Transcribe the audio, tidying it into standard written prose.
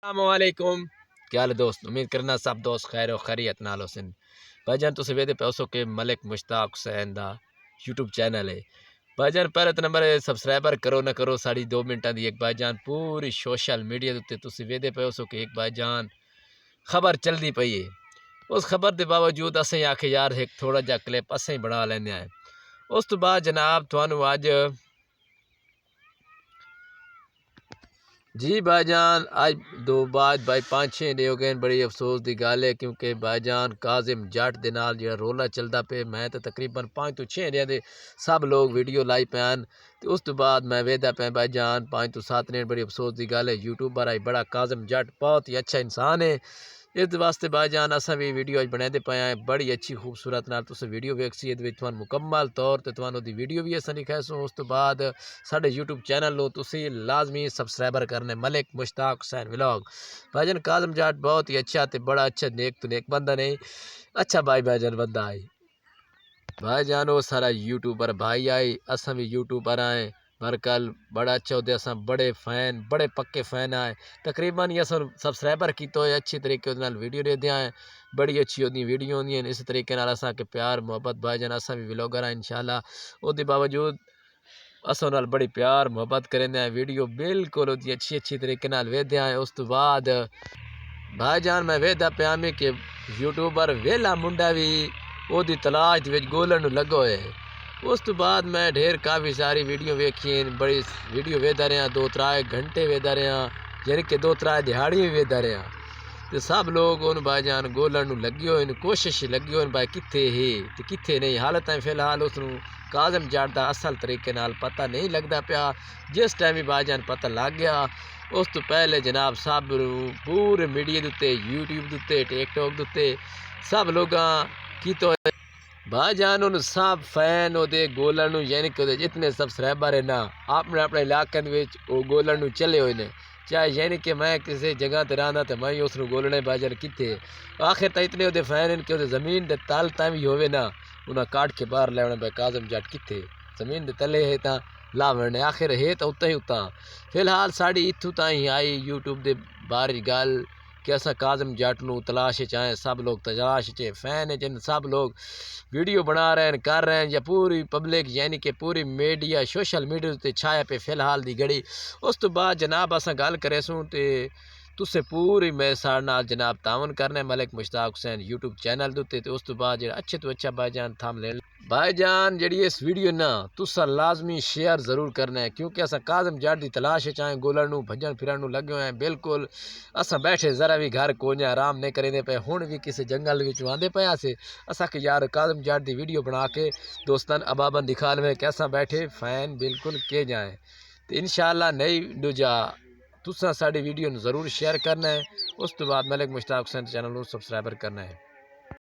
अस्सलामुअलैकुम। क्या हाल है दोस्त? उम्मीद करना सब दोस्त खैर और खैरियत नाल होसन। भाईजान तुम वेदे पे उसो के मलिक मुश्ताक हुसैन दा यूट्यूब चैनल है। भाईजान पहले तो नंबर सब्सक्राइबर करो ना करो साड़ी 2 मिनटां दी एक भाईजान पूरी सोशल मीडिया उत्ते तुम वेदे पे उसो के एक भाईजान खबर चलती पई है। उस खबर के बावजूद असें आखे यार एक थोड़ा जा क्लिप असें बना लेने आए। उस तो बाद जनाब थानू अज जी भाईजान आज दो बाद भाई 5-6 डे हो गए बड़ी अफसोस की गल है क्योंकि भाईजान काजिम जट दे नाल जो रोला चलता पे मैं तो तकरीबन 5 तो 6 डे दे सब लोग वीडियो लाई पैन तो उस तो बाद मैं वेदा पे भाईजान 5 तो 7 ने बड़ी अफसोस की गल है यूट्यूबर आई बड़ा काजिम जट बहुत ही अच्छा इंसान है। इस वास्ते भाईजान असा भी वीडियो अज बनाते पे आए बड़ी अच्छी खूबसूरत नाल तुस वीडियो वेख सी मुकम्मल तौर पर तुहानू दी वीडियो भी असा दिखाएसो। उस तो बाद साढ़े यूट्यूब चैनल लो तुसी लाजमी सब्सक्राइबर करने मलिक मुश्ताक हुसैन व्लॉग। भाईजान काजम जाट बहुत ही अच्छा ते बड़ा अच्छा नेक तो नेक बंदा नहीं अच्छा भाईजान बंदा है। भाईजान वो सारा यूट्यूबर भाई आए असा भी यूट्यूबर आए पर कल बड़ा अच्छा होते असा बड़े फैन बड़े पक्के फैन आए तकरीबन ये सब्सक्राइबर की तो अच्छी तरीके वीडियो दे दिया है बड़ी अच्छी होती वीडियो होंगी इस तरीके असा के प्यार मुहब्बत भाईजान असा भी व्लॉगर है इंशाल्लाह उसके बावजूद असों नाल बड़ी प्यार मुहब्बत करें वीडियो बिल्कुल अच्छी अच्छी तरीके वेदे आए। उस तो बाद भाईजान मैं वेदा पिया में कि यूट्यूबर वेला मुंडा भी ओदी तलाश विच गोलन लगो है। उस तो बाद मैं ढेर काफ़ी सारी वीडियो वेखी बड़ी वीडियो वेदा रहा 2-3 घंटे वेदा रहा यानी कि 2-3 दिहाड़ी भी वेदा रहा तो सब लोग उन भाईजान गोलन लगे हुए कोशिश लगी हुई भाई कित्थे है तो कित्थे नहीं हालत फिलहाल उस काजम जट का असल तरीके नाल पता नहीं लगता पाया जिस टाइम भी भाईजान पता लग गया उस तो पहले जनाब सब पूरे मीडिया उत्ते यूट्यूब उत्ते टिकटॉक उत्ते सब लोग की तो भाईजान उन सब फैन ओदे गोलन यानी कि जितने सब्सक्राइबर है ना अपने अपने इलाके वो गोलन चले हुए ने चाहे यानी कि मैं किसी जगह पर रहा तो मैं उस गोलने भाईजान कितने आखिर तो इतने वो फैन कि जमीन के तल तक भी होवे ना उन्हें काट के बाहर ले भाई काजम जट कितने जमीन के तले है तो लावने आखिर है तो उत्ता ही उत्ता फिलहाल साड़ी इतों ताई आई यूट्यूब के बाहर गल कि असा काजम जट न तलाश चाहें सब लोग तलाश चे फैन जिन सब लोग वीडियो बना रहे हैं कर रहे हैं या पूरी पब्लिक यानी कि पूरी मीडिया सोशल मीडिया उत्ते छाया पे फिलहाल दी घड़ी। उस तो बाद जनाब असा गल करे सूँ तो तुसे पूरी मेरे साथ नाल जनाब तावन करने मलिक मुश्ताक हुसैन यूट्यूब चैनल उत्ते तो उस तो बाद जो अच्छे तो अच्छा भाईजान थम ले भाईजान जी इस वीडियो ना तुसा लाजमी शेयर जरूर करना है क्योंकि असा काजम जट की तलाश है चाहे गोलन भजन फिरन लगे हुए हैं बिल्कुल असा बैठे जरा भी घर को आराम नहीं करेंगे पे हुण भी किसी जंगल में आंदे पे से असा कि यार काजम जट की वीडियो बना के दोस्तन अबाबन दिखा लें कि असा बैठे फैन बिल्कुल के जाए तो इंशाल्लाह नहीं दूजा तुसा साड़ी वीडियो जरूर शेयर करना है। उस तो बाद मलिक मुश्ताक हुसैन चैनल को सब्सक्राइबर करना है।